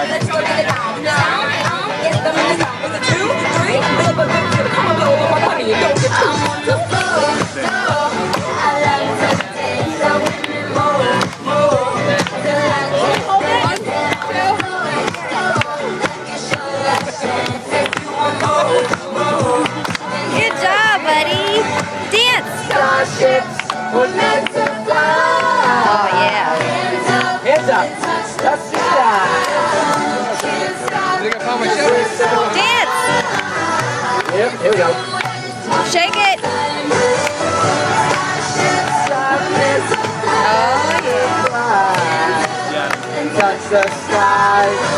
Let's go get it down. Get them in the down. With a 2, 3, come on, blow over my money and don't get too much to flow. I love to take so move. Good job, buddy. Dance. Starships were meant to fly. Oh yeah. Hands up. Touch the sky. Dance. Yep, here we go. Shake it. Oh yeah. And touch the sky.